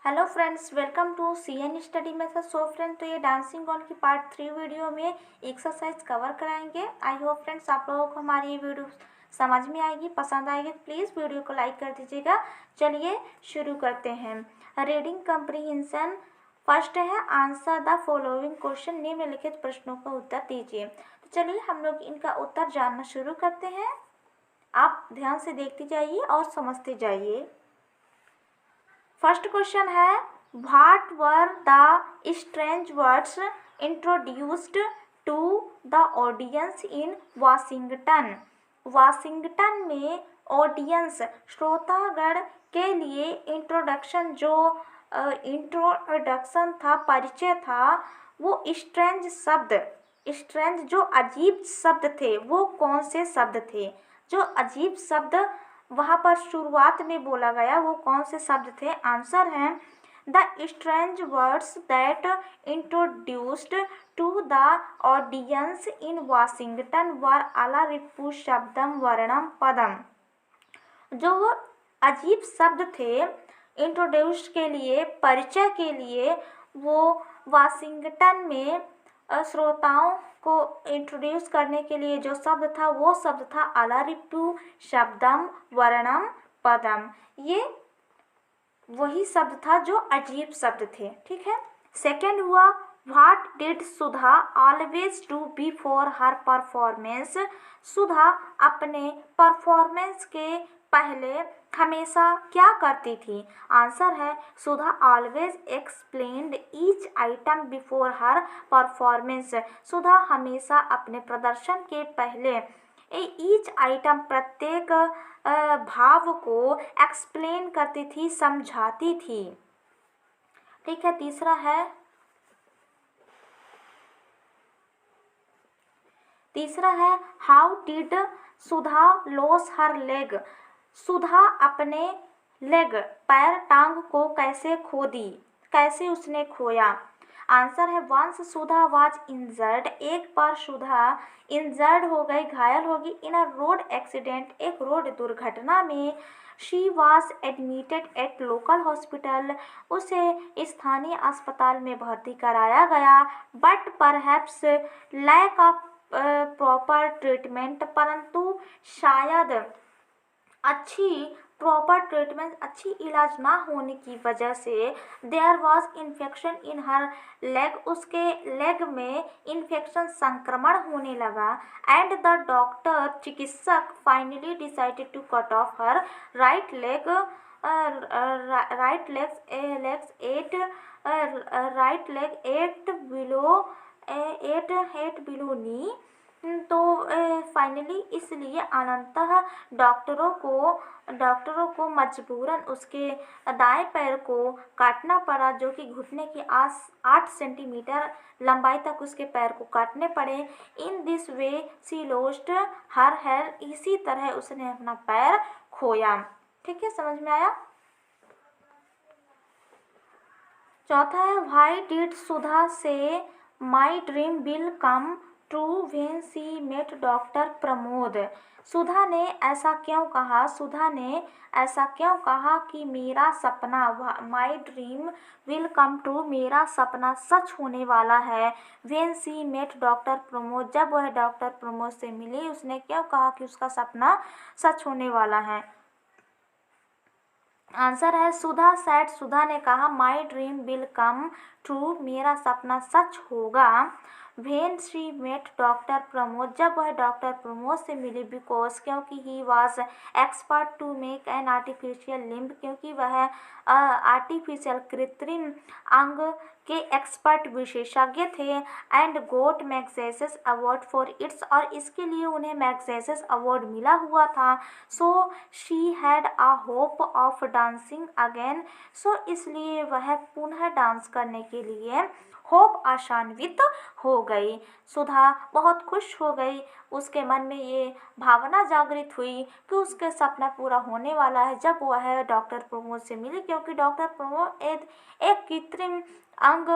Hello friends, welcome to CN study method. So friend, तो ये dancing on की part 3 video में exercise cover कराएंगे। आई होप फ्रेंड्स आप लोगों को हमारी ये वीडियो समझ में आएगी, पसंद आएगी। प्लीज़ वीडियो को लाइक कर दीजिएगा। चलिए शुरू करते हैं। रीडिंग कंप्रीहेंशन फर्स्ट है, आंसर द फॉलोइंग क्वेश्चन, निम्नलिखित प्रश्नों का उत्तर दीजिए। तो चलिए हम लोग इनका उत्तर जानना शुरू करते हैं। आप ध्यान से देखते जाइए और समझते जाइए। फर्स्ट क्वेश्चन है, what were the strange words introduced to the audience in Washington. Washington में ऑडियंस श्रोतागण के लिए इंट्रोडक्शन था, परिचय था, वो स्ट्रेंज जो अजीब शब्द थे, वो कौन से शब्द थे? जो अजीब शब्द वहाँ पर शुरुआत में बोला गया वो कौन से शब्द थे? आंसर है the strange words that introduced to the audience in Washington were Alarippu Shabdam Varnam Padam. जो अजीब शब्द थे इंट्रोड्यूस के लिए, परिचय के लिए, वो वाशिंगटन में श्रोताओं को इंट्रोड्यूस करने के लिए जो शब्द था वो शब्द था अलरिपु शब्दम वर्णम पदम। ये वही शब्द था जो अजीब शब्द थे। ठीक है। सेकंड हुआ, what did Sudha always do before her performance. Sudha अपने परफॉर्मेंस के पहले हमेशा क्या करती थी? आंसर है Sudha always explained each item before her performance. Sudha हमेशा अपने प्रदर्शन के पहले ईच आइटम, प्रत्येक भाव को एक्सप्लेन करती थी, समझाती थी। ठीक है। तीसरा है how did Sudha loss her leg. Sudha अपने लेग, पैर, टांग को कैसे खो दी, कैसे उसने खोया? आंसर है वंस सुधा वाज इंजर्ड। एक बार सुधा इंजर्ड हो गई, घायल होगी, इन अ रोड एक्सीडेंट, एक रोड दुर्घटना में। She was admitted at local hospital. उसे स्थानीय अस्पताल में भर्ती कराया गया। But perhaps lack of proper treatment, परंतु शायद अच्छी इलाज ना होने की वजह से there was infection in her leg, उसके लेग में इन्फेक्शन, संक्रमण होने लगा। एंड द डॉक्टर, चिकित्सक, finally decided to cut off her right leg, at below knee. तो फाइनली इसलिए अनंतः डॉक्टरों को मजबूरन उसके दाएं पैर को काटना पड़ा, जो कि घुटने की 8 सेंटीमीटर लंबाई तक उसके पैर को काटने पड़े। In this way she lost her hair, इसी तरह उसने अपना पैर खोया। ठीक है, समझ में आया? चौथा है, why did Sudha say my dream will come true when she met doctor Pramod. Sudha ने ऐसा क्यों कहा कि मेरा सपना, my dream will come true, मेरा सपना सच होने वाला है। When she met doctor Pramod, जब वह डॉक्टर प्रमोद से मिली, उसने क्यों कहा कि उसका सपना सच होने वाला है? आंसर है सुधा सेड, सुधा ने कहा my dream will come true, मेरा सपना सच होगा। When she met doctor Pramod, जब वह डॉक्टर प्रमोद से मिली, बिकॉज, क्योंकि he was expert to make an artificial limb, क्योंकि वह आर्टिफिशियल, कृत्रिम अंग के एक्सपर्ट, विशेषज्ञ थे। And got Magsaysay award for its, और इसके लिए उन्हें मैग्सेसेस अवार्ड मिला हुआ था। So she had a hope of dancing again, so इसलिए वह पुनः डांस करने के लिए होप, आशान्वित हो गई। सुधा बहुत खुश हो गई, उसके मन में ये भावना जागृत हुई कि उसके सपना पूरा होने वाला है जब वह डॉक्टर प्रमोद से मिली, क्योंकि डॉक्टर प्रमोद एक कृत्रिम अंग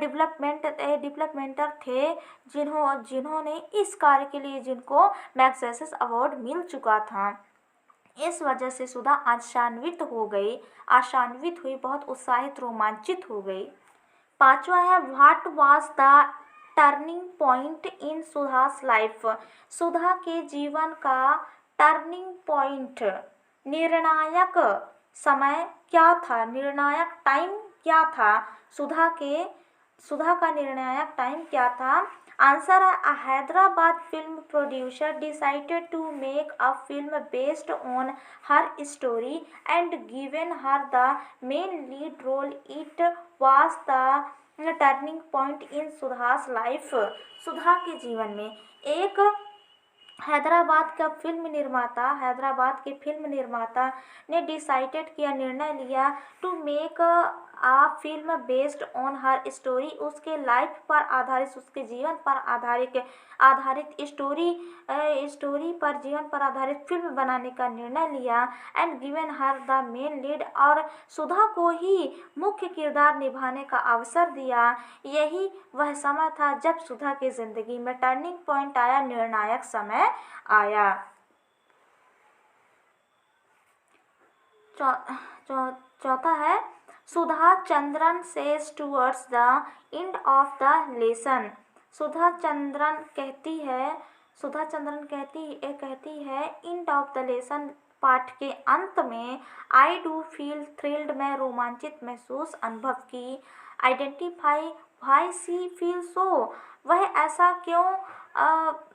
डेवलपमेंटर थे, जिन्होंने इस कार्य के लिए जिनको मैग्सेसेस अवार्ड मिल चुका था। इस वजह से सुधा आशान्वित हुई, बहुत उत्साहित रोमांचित हो गई। पांचवा है what was the turning point in Sudha's life. Sudha के जीवन का टर्निंग पॉइंट, निर्णायक समय क्या था, निर्णायक टाइम क्या था, सुधा का निर्णायक टाइम क्या था। आंसर है a Hyderabad film producer decided to make a film based on her story and given her the main lead role. It was the turning point in Sudha's life. Sudha के जीवन में एक हैदराबाद के फिल्म निर्माता ने डिसाइडेड किया, निर्णय लिया to make a film based on her story, उसके लाइफ पर आधारित, उसके जीवन पर आधारित स्टोरी पर, जीवन पर आधारित फिल्म बनाने का निर्णय लिया। And given her the main lead, और सुधा को ही मुख्य किरदार निभाने का अवसर दिया। यही वह समय था जब सुधा की जिंदगी में टर्निंग पॉइंट आया, निर्णायक समय आया। चौथा है Sudha Chandran says towards the end of the lesson. Sudha Chandran कहती है एंड ऑफ द लेसन, पाठ के अंत में, आई डू फील थ्रिल्ड, मैं रोमांचित महसूस अनुभव की। Identify why she feel so, वह ऐसा क्यों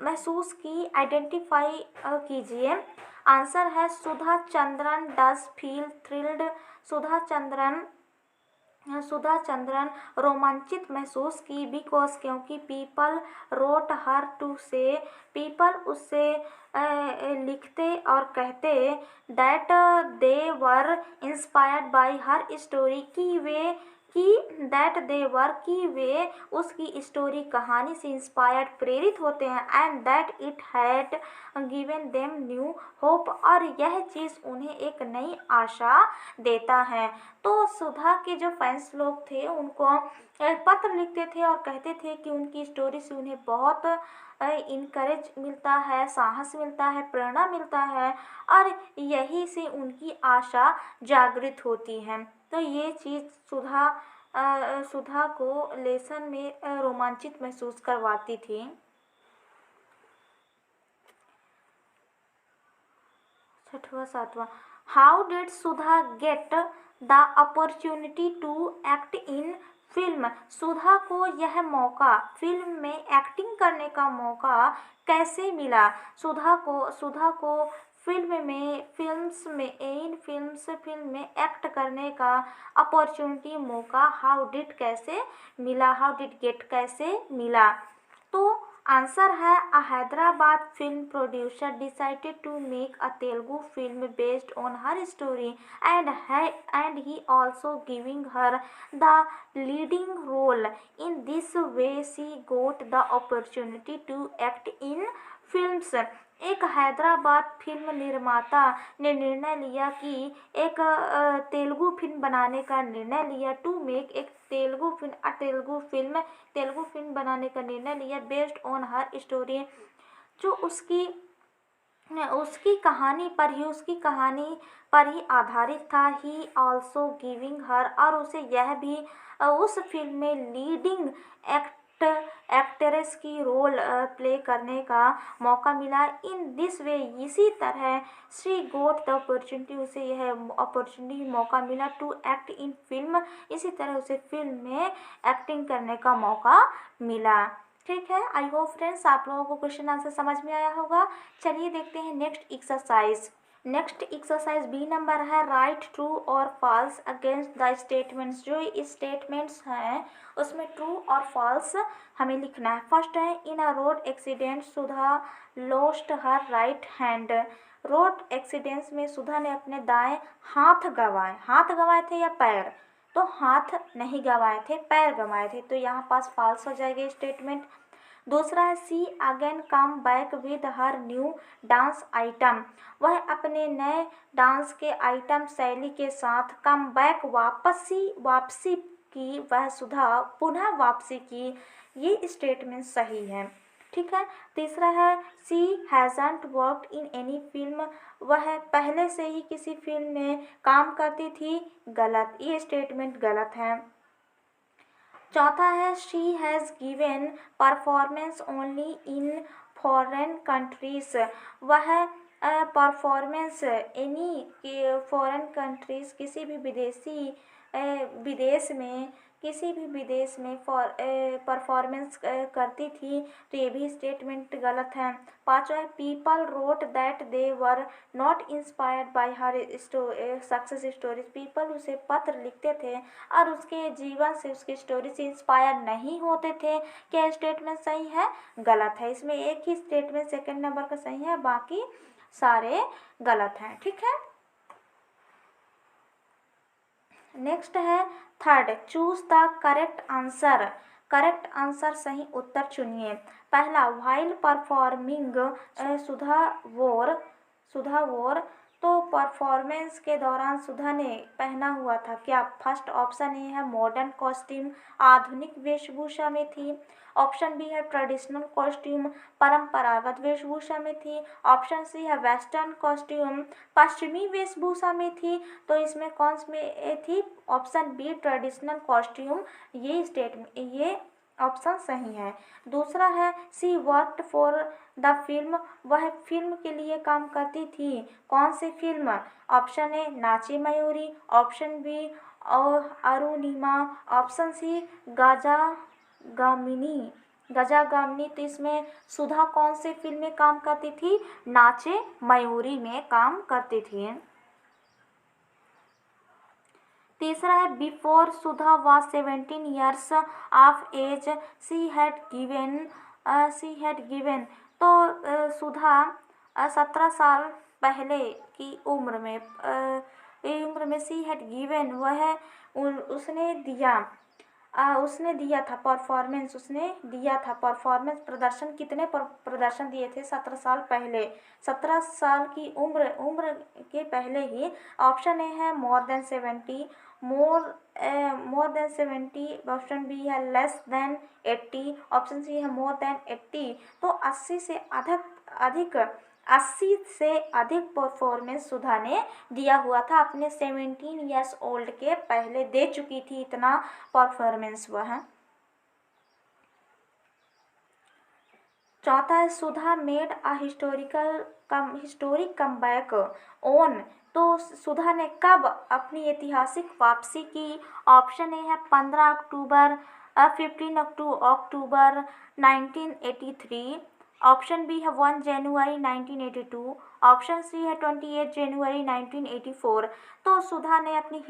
महसूस की, आइडेंटिफाई कीजिए। आंसर है Sudha Chandran does feel thrilled. Sudha Chandran रोमांचित महसूस की, बिकॉज क्योंकि people wrote her to say, people उससे लिखते और कहते, that they were inspired by her story, कि वे उसकी स्टोरी, कहानी से इंस्पायर्ड, प्रेरित होते हैं। And that it had given them new hope, और यह चीज़ उन्हें एक नई आशा देता है। तो सुधा के जो फैंस लोग थे उनको पत्र लिखते थे और कहते थे कि उनकी स्टोरी से उन्हें बहुत इनकरेज मिलता है, साहस मिलता है, प्रेरणा मिलता है, और यही से उनकी आशा जागृत होती है। तो ये चीज़ सुधा को लेसन में रोमांचित महसूस करवाती थी। छठवां सातवां, how did Sudha get the opportunity to act in film. Sudha को यह मौका, फिल्म में एक्टिंग करने का मौका कैसे मिला। सुधा को फिल्म में एक्ट करने का अपॉर्चुनिटी, मौका, हाउ डिड कैसे मिला, हाउ डिड गेट कैसे मिला। तो आंसर है a Hyderabad film producer decided to make a Telugu film based on her story and he also giving her the leading role. In this way she got the opportunity to act in films. एक Hyderabad film निर्माता ने निर्णय लिया कि एक Telugu film बनाने का निर्णय लिया, टू मेक एक तेलुगु फिल्म बनाने का निर्णय लिया, बेस्ड ऑन हर स्टोरी, जो उसकी कहानी पर ही आधारित था। ही ऑल्सो गिविंग हर, और उसे यह भी उस फिल्म में लीडिंग एक्ट्रेस की रोल प्ले करने का मौका मिला। इन दिस वे, इसी तरह, शी गोट द अपॉर्चुनिटी, उसे यह अपॉर्चुनिटी, मौका मिला, टू एक्ट इन फिल्म, इसी तरह उसे फिल्म में एक्टिंग करने का मौका मिला। ठीक है, आई होप फ्रेंड्स आप लोगों को क्वेश्चन आंसर समझ में आया होगा। चलिए देखते हैं नेक्स्ट एक्सरसाइज बी नंबर है राइट ट्रू और फॉल्स अगेंस्ट द स्टेटमेंट्स। जो स्टेटमेंट्स हैं उसमें ट्रू और फॉल्स हमें लिखना है। फर्स्ट है in a road accident Sudha lost her right hand. Road accidents में सुधा ने अपने दाएं हाथ गंवाए थे या पैर, तो हाथ नहीं गंवाए थे, पैर गंवाए थे, तो यहाँ पास फॉल्स हो जाएगा स्टेटमेंट। दूसरा है she again come back with her new dance item. वह अपने नए डांस के आइटम शैली के साथ कम बैक वापसी की, वह सुधा पुनः वापसी की। ये स्टेटमेंट सही है। ठीक है। तीसरा है she hasn't worked in any film, वह पहले से ही किसी फिल्म में काम करती थी, गलत, ये स्टेटमेंट गलत है। चौथा है she has given performance only in foreign countries, वह परफॉर्मेंस एनी फॉरेन कंट्रीज किसी भी विदेश में परफॉर्मेंस करती थी, तो ये भी स्टेटमेंट गलत है। पांचवा है people wrote that they were not inspired by her success stories, people उसे पत्र लिखते थे और उसके जीवन से, उसकी स्टोरी से इंस्पायर नहीं होते थे। क्या स्टेटमेंट सही है? गलत है। इसमें एक ही स्टेटमेंट सेकंड नंबर का सही है, बाकी सारे गलत हैं। ठीक है। नेक्स्ट है third, choose the correct answer, correct answer सही उत्तर चुनिए। पहला, व्हाइल परफॉर्मिंग सुधा वोर, तो परफॉर्मेंस के दौरान सुधा ने पहना हुआ था क्या? फर्स्ट ऑप्शन ए है मॉडर्न कॉस्ट्यूम, आधुनिक वेशभूषा में थी। ऑप्शन बी है ट्रेडिशनल कॉस्ट्यूम, परंपरागत वेशभूषा में थी। ऑप्शन सी है वेस्टर्न कॉस्ट्यूम, पश्चिमी वेशभूषा में थी। तो इसमें कौन में थी? ऑप्शन बी ट्रेडिशनल कॉस्ट्यूम, ये ऑप्शन सही है। दूसरा है सी वर्कड फॉर द फिल्म, वह फिल्म के लिए काम करती थी। कौन सी फिल्म? ऑप्शन ए नाचे मयूरी, ऑप्शन बी और अरुणिमा, ऑप्शन सी गजागामिनी। तो इसमें सुधा कौन से फिल्म में काम करती थी? नाचे मयूरी में काम करती थी। तीसरा है before Sudha was 17 years of age she had given, तो सुधा 17 साल पहले की उम्र में शी हैड गिवन, उसने दिया था परफॉर्मेंस, प्रदर्शन। कितने प्रदर्शन दिए थे? 17 साल पहले, 17 साल की उम्र के पहले ही। ऑप्शन ए है more than 70, more than 70। Option B है लेस देन 80, ऑप्शन सी है मोर देन 80। तो 80 से अधिक परफॉर्मेंस सुधा ने दिया हुआ था, अपने 17 ईयर्स ओल्ड के पहले दे चुकी थी इतना परफॉर्मेंस वह। चौथा है Sudha made a historic comeback on, तो सुधा ने कब अपनी ऐतिहासिक वापसी की? ऑप्शन ए है 15 अक्टूबर, 15 अक्टूबर 1983। ऑप्शन बी है 1 जनवरी 1982। ऑप्शन सी है 28 जनवरी 1984। तो सुधा ने अपनी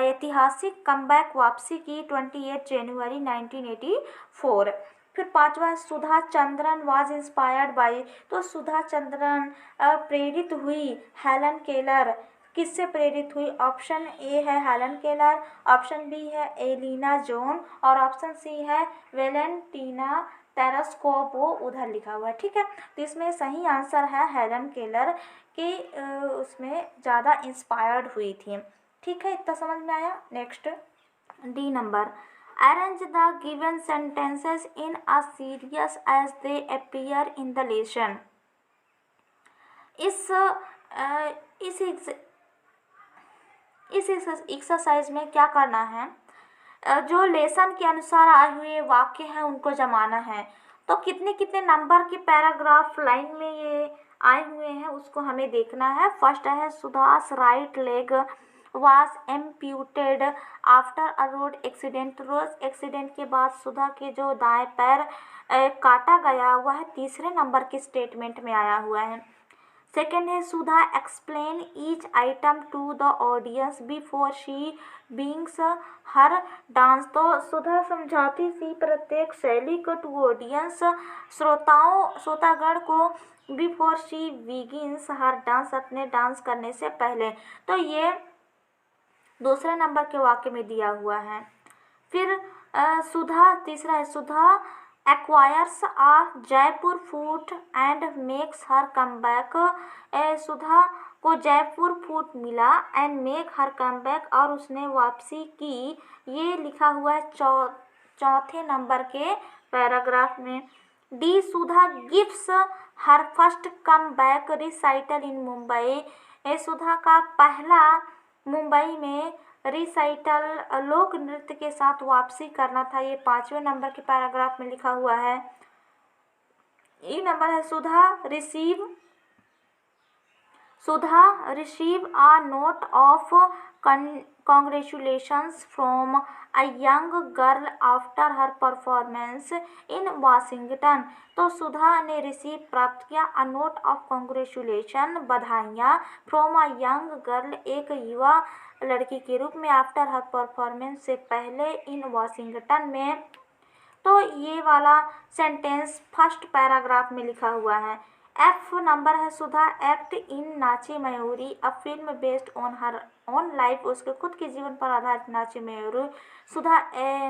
ऐतिहासिक कमबैक वापसी की 28 जनवरी 1984। फिर पांचवा Sudha Chandran was inspired by, तो सुधा चंद्रन प्रेरित हुई हेलन केलर, किससे प्रेरित हुई? ऑप्शन ए है हेलन केलर, ऑप्शन बी है एलिना जॉन और ऑप्शन सी है वेलेंटीना टेरेस्कोप, उधर लिखा हुआ है। ठीक है। तो इसमें सही आंसर है हेलन केलर के उसमें ज़्यादा इंस्पायर्ड हुई थी। ठीक है, इतना समझ में आया। Next D number, arrange the given sentences in a series as they appear in the lesson। इस एक्सरसाइज में क्या करना है? जो लेसन के अनुसार आए हुए वाक्य हैं उनको जमाना है। तो कितने कितने नंबर के पैराग्राफ लाइन में ये आए हुए हैं उसको हमें देखना है। फर्स्ट है Sudha's right leg was amputated after a road accident, road accident के बाद सुधा के जो दाएं पैर काटा गया, वह तीसरे नंबर के स्टेटमेंट में आया हुआ है। सेकेंड है Sudha explain each item to the audience before she begins her dance, तो सुधा समझाती थी प्रत्येक शैली को टू ऑडियंस, श्रोतागण को, before she begins her dance, अपने डांस करने से पहले। तो ये दूसरे नंबर के वाक्य में दिया हुआ है। फिर तीसरा है Sudha acquires a Jaipur foot and makes her comeback, Sudha को जयपुर फूड मिला एंड मेक हर कमबैक, और उसने वापसी की, ये लिखा हुआ है चौथे नंबर के पैराग्राफ में। D. Sudha gives her first comeback recital in Mumbai. सुधा का पहला मुंबई में रिसाइटल लोक नृत्य के साथ वापसी करना था. ये 5वें नंबर के पैराग्राफ में लिखा हुआ है. ई नंबर है Sudha receive a note of congratulations from a young girl after her performance in Washington. तो सुधा ने रिसीव प्राप्त किया a note of congratulation बधाइयाँ from a young girl एक युवा लड़की के रूप में आफ्टर हर परफॉर्मेंस से पहले इन वाशिंगटन में. तो ये वाला सेंटेंस फर्स्ट पैराग्राफ में लिखा हुआ है. एफ नंबर है सुधा एक्ट इन नाची मयूरी अ film based on her on life. उसके खुद के जीवन पर आधारित नाची मयूरी सुधा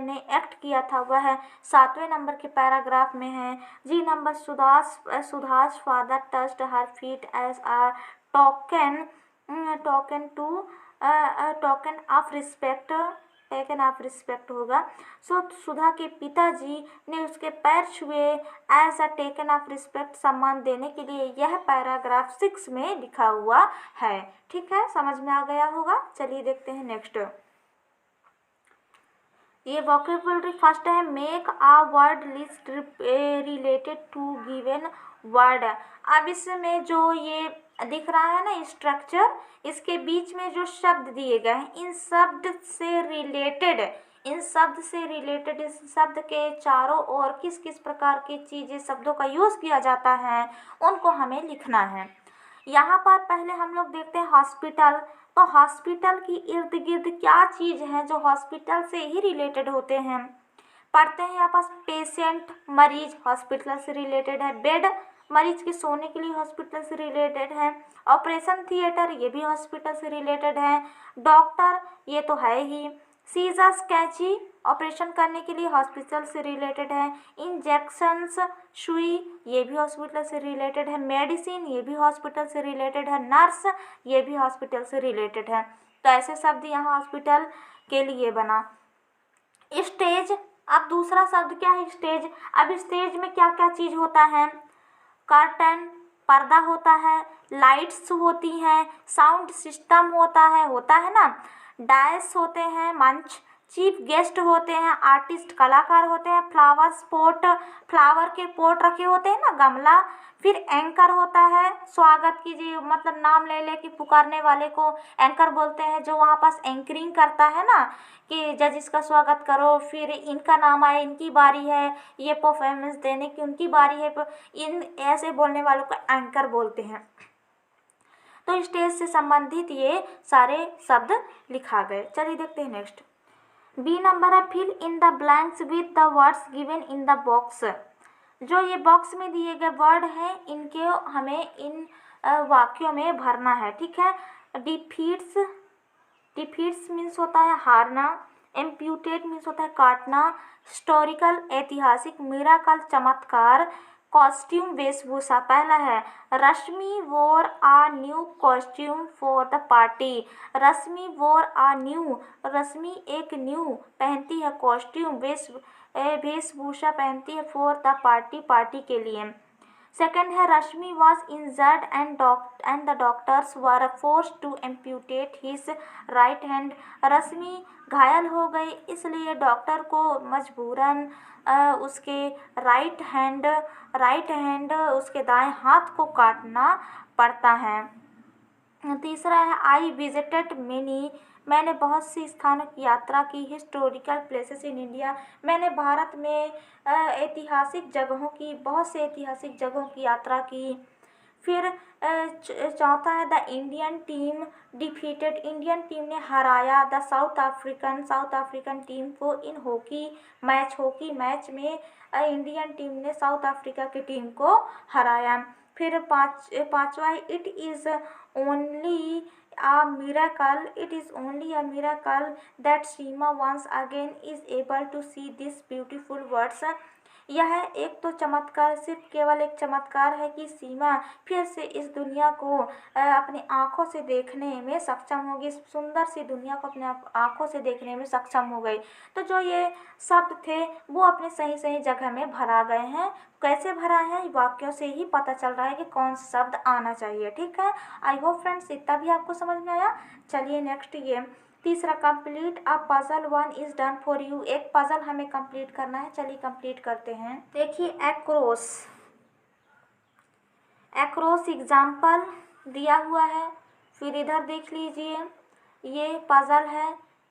ने एक्ट किया था, वह 7वें नंबर के पैराग्राफ में है. G number Sudha's father touched her feet as a token of respect taken of respect होगा. सो सुधा के पिताजी ने उसके पैर छुए as a taken of respect सम्मान देने के लिए. यह पैराग्राफ 6 में लिखा हुआ है. ठीक है, समझ में आ गया होगा. चलिए देखते हैं नेक्स्ट. ये वोकेबुलरी फर्स्ट है make a word list related to given word. अब इसमें जो ये दिख रहा है ना स्ट्रक्चर, इसके बीच में जो शब्द दिए गए हैं इन शब्द से रिलेटेड इस शब्द के चारों ओर किस किस प्रकार की चीज़ें शब्दों का यूज़ किया जाता है उनको हमें लिखना है. यहाँ पर पहले हम लोग देखते हैं हॉस्पिटल. तो हॉस्पिटल की इर्द गिर्द क्या चीज़ है जो हॉस्पिटल से ही रिलेटेड होते हैं. पढ़ते हैं यहाँ पास पेशेंट मरीज हॉस्पिटल से रिलेटेड है. बेड मरीज के सोने के लिए हॉस्पिटल से रिलेटेड है. ऑपरेशन थिएटर ये भी हॉस्पिटल से रिलेटेड है. डॉक्टर ये तो है ही. सीजर्स कैंची ऑपरेशन करने के लिए हॉस्पिटल से रिलेटेड है. इंजेक्शंस सुई ये भी हॉस्पिटल से रिलेटेड है. मेडिसिन ये भी हॉस्पिटल से रिलेटेड है. नर्स ये भी हॉस्पिटल से रिलेटेड है. तो ऐसे शब्द यहाँ हॉस्पिटल के लिए बना. स्टेज, अब दूसरा शब्द क्या है स्टेज. अब स्टेज में क्या क्या चीज़ होता है. कर्टन पर्दा होता है, लाइट्स होती हैं, साउंड सिस्टम होता है ना. डायस होते हैं मंच, चीफ गेस्ट होते हैं, आर्टिस्ट कलाकार होते हैं, फ्लावर के पोट रखे होते हैं ना गमला. फिर एंकर होता है, स्वागत कीजिए मतलब नाम ले ले कि पुकारने वाले को एंकर बोलते हैं. जो वहाँ पास एंकरिंग करता है ना कि जजिस का स्वागत करो, फिर इनका नाम आए, इनकी बारी है ये परफॉर्मेंस देने की, उनकी बारी है, इन ऐसे बोलने वालों को एंकर बोलते हैं. तो स्टेज से संबंधित ये सारे शब्द लिखा गए. चलिए देखते हैं नेक्स्ट. बी नंबर है fill in the blanks with the words given in the box. जो ये बॉक्स में दिए गए वर्ड हैं इनके हमें इन वाक्यों में भरना है. ठीक है. डिफीट्स मीन्स होता है हारना. एम्प्यूटेट मीन्स होता है काटना. हिस्टोरिकल ऐतिहासिक. मिराकल चमत्कार. कॉस्ट्यूम वेशभूषा. पहला है Rashmi wore a new costume for the party. Rashmi wore a new, रश्मि एक न्यू पहनती है कॉस्ट्यूम वेशभूषा पहनती है फॉर द पार्टी के लिए. सेकेंड है Rashmi was injured and the doctors were forced to amputate his right hand. Rashmi घायल हो गई इसलिए डॉक्टर को मजबूरन उसके राइट हैंड उसके दाएं हाथ को काटना पड़ता है. तीसरा है आई विजिटेड मेनी. मैंने बहुत सी स्थानों की यात्रा की. Historical places in India. मैंने भारत में बहुत से ऐतिहासिक जगहों की यात्रा की. फिर चौथा है the Indian team defeated. Indian team ने हराया द साउथ अफ्रीकन टीम को इन हॉकी मैच में इंडियन टीम ने साउथ अफ्रीका की टीम को हराया. फिर पांचवा है it is only a miracle that Seema once again is able to see these beautiful words. यह एक तो चमत्कार, सिर्फ केवल एक चमत्कार है कि सीमा फिर से इस दुनिया को अपनी आँखों से देखने में सक्षम होगी, इस सुंदर सी दुनिया को अपने आँखों से देखने में सक्षम हो गई। तो जो ये शब्द थे वो अपने सही सही जगह में भरा गए हैं। कैसे भरा है, वाक्यों से ही पता चल रहा है कि कौन सा शब्द आना चाहिए। ठीक है, आई होप फ्रेंड्स इतना भी आपको समझ में आया। चलिए नेक्स्ट ये तीसरा, complete a puzzle, one is done for you. एक पजल हमें कंप्लीट करना है, चलिए कंप्लीट करते हैं। देखिए एक्रोस, एक्रोस एग्जाम्पल दिया हुआ है। फिर इधर देख लीजिए, ये पजल है।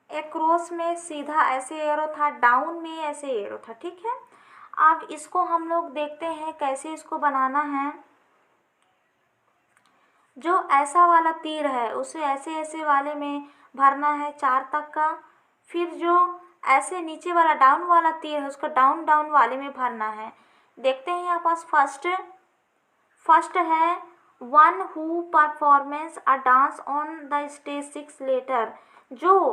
एक्रोस में सीधा ऐसे एरो था, डाउन में ऐसे एरो था। ठीक है, अब इसको हम लोग देखते हैं कैसे इसको बनाना है। जो ऐसा वाला तीर है उसे ऐसे ऐसे वाले में भरना है 4 तक का। फिर जो ऐसे नीचे वाला डाउन वाला तीर है उसको डाउन डाउन वाले में भरना है। देखते हैं यहाँ पास फर्स्ट है, one who performance a dance on the stage 6 letter. जो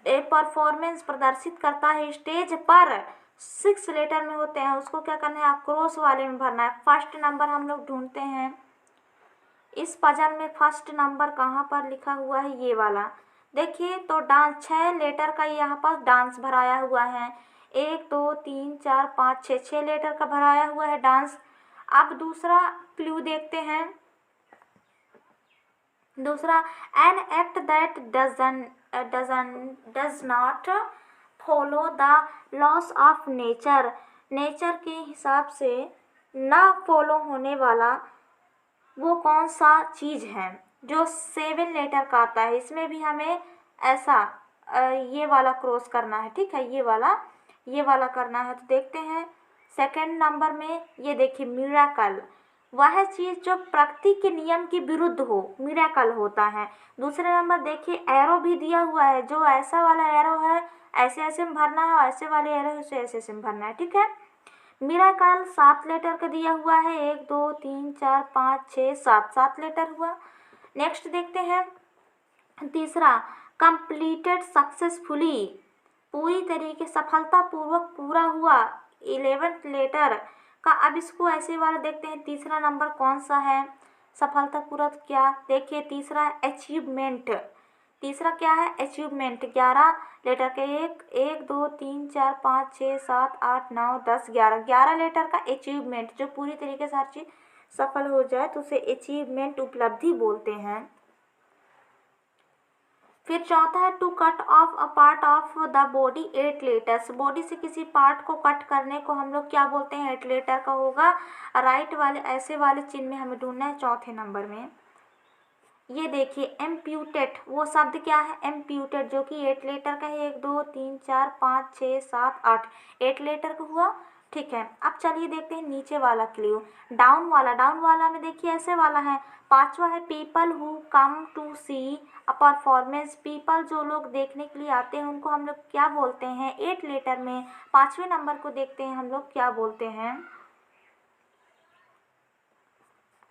परफॉर्मेंस प्रदर्शित करता है स्टेज पर 6 लेटर में होते हैं, उसको क्या करना है, अक्रोस वाले में भरना है। फर्स्ट नंबर हम लोग ढूंढते हैं इस पजल में। फर्स्ट नंबर कहाँ पर लिखा हुआ है, ये वाला देखिए। तो डांस 6 लेटर का यहाँ पर डांस भराया हुआ है। 1 2 3 4 5 6 लेटर का भराया हुआ है डांस। अब दूसरा क्लू देखते हैं। दूसरा, an act that does not follow the loss of nature. Nature के हिसाब से ना फॉलो होने वाला वो कौन सा चीज़ है जो 7 लेटर का आता है। इसमें भी हमें ऐसा ये वाला क्रॉस करना है। ठीक है, ये वाला करना है। तो देखते हैं सेकंड नंबर में, ये देखिए मिरेकल, वह चीज़ जो प्रकृति के नियम के विरुद्ध हो, मिरेकल होता है। दूसरे नंबर देखिए एरो भी दिया हुआ है, जो ऐसा वाला एरो है ऐसे ऐसे में भरना है और ऐसे वाले एरो से ऐसे ऐसे में भरना है। ठीक है, मिरेकल 7 लेटर का दिया हुआ है। 1 2 3 4 5 6 7 लेटर हुआ। नेक्स्ट देखते हैं तीसरा, कंप्लीटेड सक्सेसफुली, पूरी तरीके सफलतापूर्वक पूरा हुआ, 11th लेटर का। अब इसको ऐसे वाला देखते हैं, तीसरा नंबर कौन सा है सफलतापूर्वक, क्या देखिए तीसरा अचीवमेंट। तीसरा क्या है, अचीवमेंट। 11 लेटर के 1 2 3 4 5 6 7 8 9 10 11 लेटर का अचीवमेंट, जो पूरी तरीके से हर चीज़ सफल हो जाए तो उसे अचीवमेंट, उपलब्धि बोलते हैं। फिर चौथा है, to cut off a part of the body 8 letters. Body से किसी पार्ट को कट करने को हम लोग क्या बोलते हैं, 8 लेटर का होगा। राइट वाले ऐसे वाले चिन्ह में हमें ढूंढना है चौथे नंबर में। ये देखिए एम्प्यूटेड, वो शब्द क्या है, एम्प्यूटेड, जो कि 8 लेटर का है। 1 2 3 4 5 6 7 8 8 लेटर का हुआ। ठीक है, अब चलिए देखते हैं नीचे वाला क्लू, डाउन वाला में देखिए ऐसे वाला है। पांचवा है, people who come to see a performance. People जो लोग देखने के लिए आते हैं उनको हम लोग क्या बोलते हैं, 8 लेटर में। 5वें नंबर को देखते हैं हम लोग क्या बोलते हैं।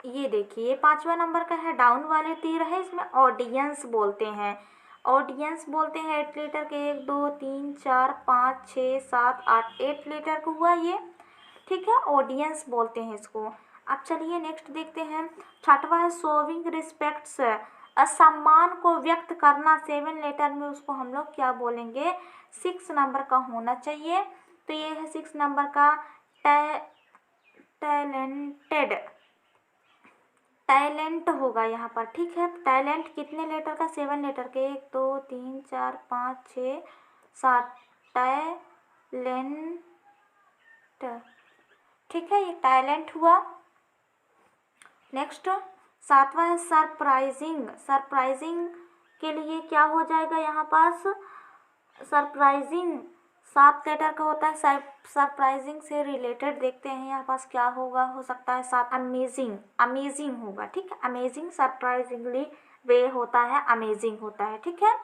ये देखिए 5वां नंबर का है, डाउन वाले तीर है, इसमें ऑडियंस बोलते हैं। ऑडियंस बोलते हैं 8 लीटर के। 1 2 3 4 5 6 7 8 8 लीटर का हुआ ये। ठीक है, ऑडियंस बोलते हैं इसको। अब चलिए नेक्स्ट देखते हैं। छठवा है, शोविंग रिस्पेक्ट्स, सम्मान को व्यक्त करना। 7 लेटर में उसको हम लोग क्या बोलेंगे, 6 नंबर का होना चाहिए। तो ये है 6 नंबर का, टैलेंटेड, टैलेंट होगा यहाँ पर। ठीक है, टैलेंट कितने लेटर का, 7 लेटर के। 1 2 3 4 5 6 7 टैलेंट। ठीक है, ये टैलेंट हुआ। नेक्स्ट 7वां है, सरप्राइजिंग। सरप्राइजिंग के लिए क्या हो जाएगा यहाँ पास, सरप्राइजिंग 7 लेटर का होता है। सरप्राइजिंग से रिलेटेड देखते हैं यहाँ पास क्या होगा, हो सकता है 7, अमेजिंग। अमेजिंग होगा। ठीक है, अमेजिंग सरप्राइजिंगली वे होता है, अमेजिंग होता है। ठीक है,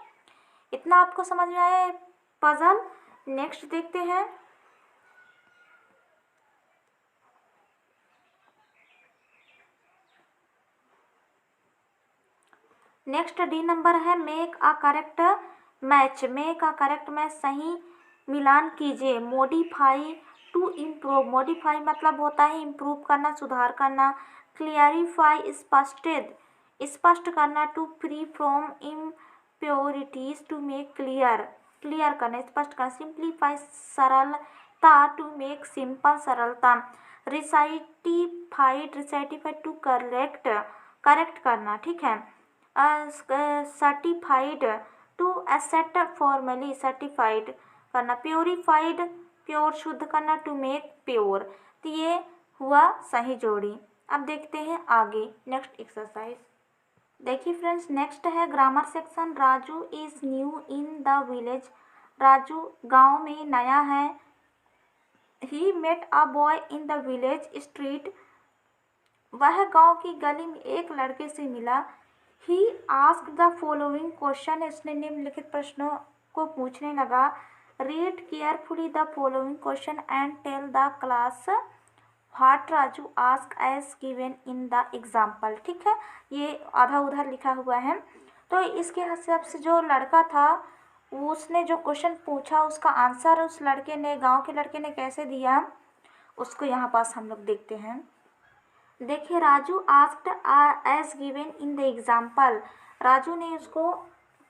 इतना आपको समझ में आया पजल। नेक्स्ट देखते हैं। नेक्स्ट डी नंबर है, make a correct match. Make a correct match, सही मिलान कीजिए। मॉडिफाई टू इम्प्रूव, मॉडिफाई मतलब होता है इम्प्रूव करना, सुधार करना। क्लियरिफाई स्पष्ट करना। To free from impurities, to make clear, clear करना, स्पष्ट करना। सिंप्लीफाई सरलता, टू मेक सिंपल, सरलता। रिसाइटिफाइड टू करेक्ट, करेक्ट करना, ठीक है। Certified to accept formally, certified करना। प्योरीफाइड प्योर, शुद्ध करना। To make pure. तो ये हुआ सही जोड़ी। अब देखते हैं आगे नेक्स्ट एक्सरसाइज। देखिए फ्रेंड्स, नेक्स्ट है grammar section. Raju is new in the village, Raju गांव में नया है। He met a boy in the village street, वह गांव की गली में एक लड़के से मिला। He asked the following question, उसने निम्नलिखित प्रश्नों को पूछने लगा। Read carefully the following question and tell the class what Raju ask as given in the example, ठीक है। ये आधा उधर लिखा हुआ है। तो इसके हिसाब से जो लड़का था उसने जो क्वेश्चन पूछा उसका आंसर उस लड़के ने, गांव के लड़के ने कैसे दिया उसको यहाँ पास हम लोग देखते हैं। देखिए, Raju asked as given in the example, Raju ने उसको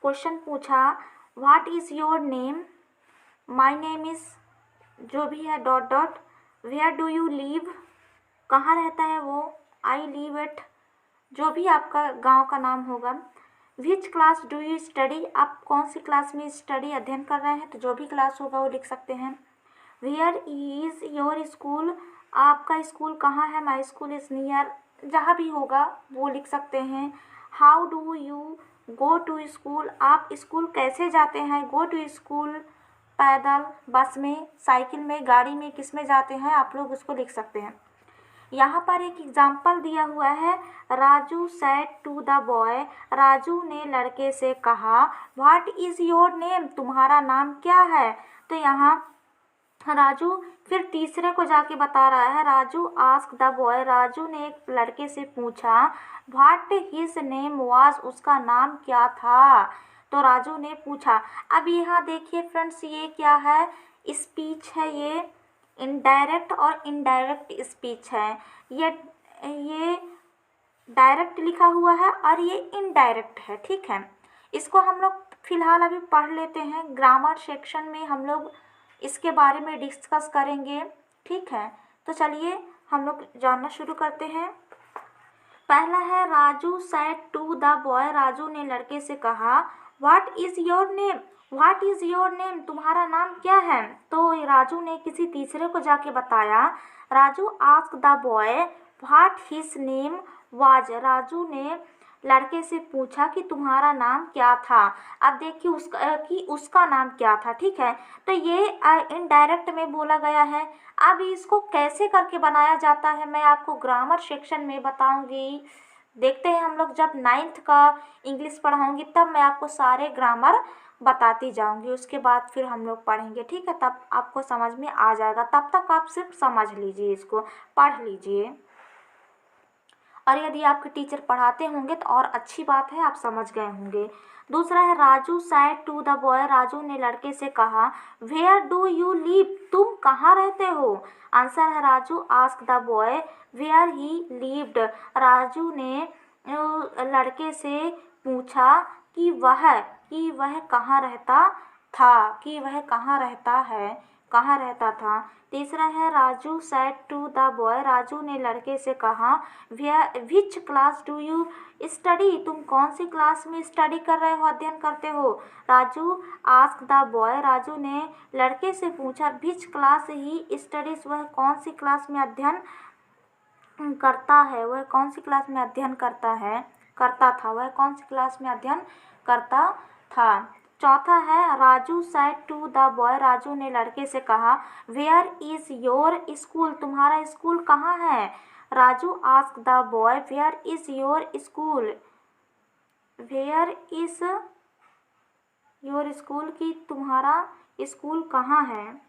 क्वेश्चन पूछा what is your name, my name is जो भी है dot dot, where do you live कहाँ रहता है वो, आई लिव एट जो भी आपका गांव का नाम होगा। विच क्लास डू यू स्टडी, आप कौन सी क्लास में स्टडी अध्ययन कर रहे हैं, तो जो भी क्लास होगा वो लिख सकते हैं। वेयर इज़ योर स्कूल, आपका स्कूल कहाँ है, माई स्कूल इज़ नियर, जहाँ भी होगा वो लिख सकते हैं। How do you go to school, आप स्कूल कैसे जाते हैं, गो टू स्कूल पैदल, बस में, साइकिल में, गाड़ी में, किस में जाते हैं आप लोग उसको लिख सकते हैं। यहाँ पर एक एग्जाम्पल दिया हुआ है, Raju said to the boy, Raju ने लड़के से कहा व्हाट इज़ योर नेम, तुम्हारा नाम क्या है। तो यहाँ राजू फिर तीसरे को जाके बता रहा है, Raju ask the boy, Raju ने एक लड़के से पूछा व्हाट हिज नेम वाज, उसका नाम क्या था। तो राजू ने पूछा। अब यहाँ देखिए फ्रेंड्स, ये क्या है, स्पीच है, ये इनडायरेक्ट और इनडायरेक्ट स्पीच है। ये डायरेक्ट लिखा हुआ है और ये इनडायरेक्ट है, ठीक है। इसको हम लोग फिलहाल अभी पढ़ लेते हैं, ग्रामर सेक्शन में हम लोग इसके बारे में डिस्कस करेंगे, ठीक है। तो चलिए हम लोग जानना शुरू करते हैं। पहला है Raju said to the boy, Raju ने लड़के से कहा what is your name, what is your name, तुम्हारा नाम क्या है। तो राजू ने किसी तीसरे को जाके बताया, Raju ask the boy what his name was, Raju ने लड़के से पूछा कि तुम्हारा नाम क्या था। अब देखिए उसका नाम क्या था, ठीक है। तो ये इनडायरेक्ट में बोला गया है। अब इसको कैसे करके बनाया जाता है मैं आपको ग्रामर सेक्शन में बताऊंगी। देखते हैं हम लोग जब 9th का इंग्लिश पढ़ाऊंगी तब मैं आपको सारे ग्रामर बताती जाऊंगी, उसके बाद फिर हम लोग पढ़ेंगे, ठीक है। तब आपको समझ में आ जाएगा, तब तक आप सिर्फ समझ लीजिए, इसको पढ़ लीजिए। और यदि आपके टीचर पढ़ाते होंगे तो और अच्छी बात है, आप समझ गए होंगे। दूसरा है Raju said to the boy, Raju ने लड़के से कहा वेयर डू यू लिव, तुम कहाँ रहते हो। आंसर है Raju ask the boy where he lived, Raju ने लड़के से पूछा कि वह कहाँ रहता था, कि वह कहाँ रहता है, कहाँ रहता था। तीसरा है Raju said to the boy, Raju ने लड़के से कहा which class do you study, तुम कौन सी क्लास में स्टडी कर रहे हो, अध्ययन करते हो। Raju ask the boy, Raju ने लड़के से पूछा विच क्लास ही स्टडीज, वह कौन सी क्लास में अध्ययन करता है, वह कौन सी क्लास में अध्ययन करता है, करता था, वह कौन सी क्लास में अध्ययन करता था। चौथा है Raju said to the boy, Raju ने लड़के से कहा वेयर इज़ योर स्कूल, तुम्हारा स्कूल कहाँ है। Raju ask the boy where is your school, where is your school, की तुम्हारा स्कूल कहाँ है।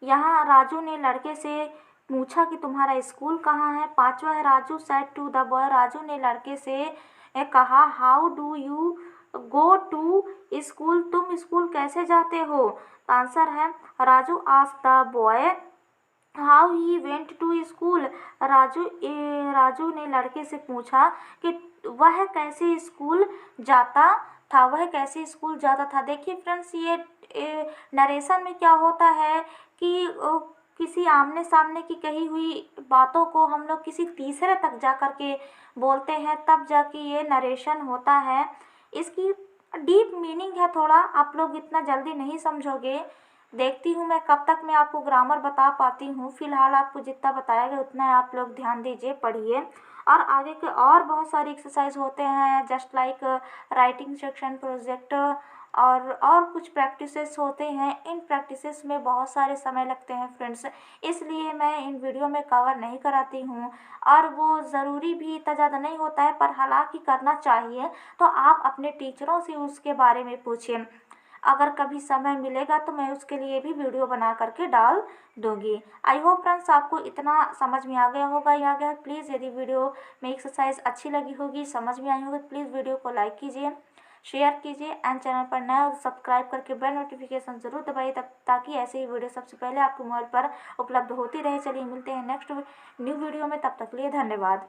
यहाँ राजू ने लड़के से पूछा कि तुम्हारा स्कूल कहाँ है। पांचवा है Raju said to the boy, Raju ने लड़के से कहा how do you go to school, तुम स्कूल कैसे जाते हो? आंसर है Raju asked the boy how he went to school. Raju ने लड़के से पूछा कि वह कैसे स्कूल जाता था, वह कैसे स्कूल जाता था। देखिए फ्रेंड्स, ये नरेशन में क्या होता है कि किसी आमने सामने की कही हुई बातों को हम लोग किसी तीसरे तक जा कर के बोलते हैं, तब जाके ये नरेशन होता है। इसकी डीप मीनिंग है थोड़ा, आप लोग इतना जल्दी नहीं समझोगे। देखती हूँ मैं कब तक मैं आपको ग्रामर बता पाती हूँ। फिलहाल आपको जितना बताया गया उतना आप लोग ध्यान दीजिए, पढ़िए। और आगे के और बहुत सारे एक्सरसाइज होते हैं, just like writing section, project और कुछ प्रैक्टिसेस होते हैं। इन प्रैक्टिसेस में बहुत सारे समय लगते हैं फ्रेंड्स, इसलिए मैं इन वीडियो में कवर नहीं कराती हूँ। और वो ज़रूरी भी इतना ज़्यादा नहीं होता है, पर हालांकि करना चाहिए। तो आप अपने टीचरों से उसके बारे में पूछिए। अगर कभी समय मिलेगा तो मैं उसके लिए भी वीडियो बना करके डाल दूंगी। आई होप फ्रेंड्स आपको इतना समझ में आ गया होगा। या गया प्लीज़, यदि वीडियो में एक्सरसाइज अच्छी लगी होगी, समझ में आई होगी, प्लीज़ वीडियो को लाइक कीजिए, शेयर कीजिए एंड चैनल पर नया और सब्सक्राइब करके बेल नोटिफिकेशन ज़रूर दबाइए, तब ताकि ऐसे ही वीडियो सबसे पहले आपके मोबाइल पर उपलब्ध होती रहे। चलिए मिलते हैं नेक्स्ट न्यू वीडियो में, तब तक के लिए धन्यवाद।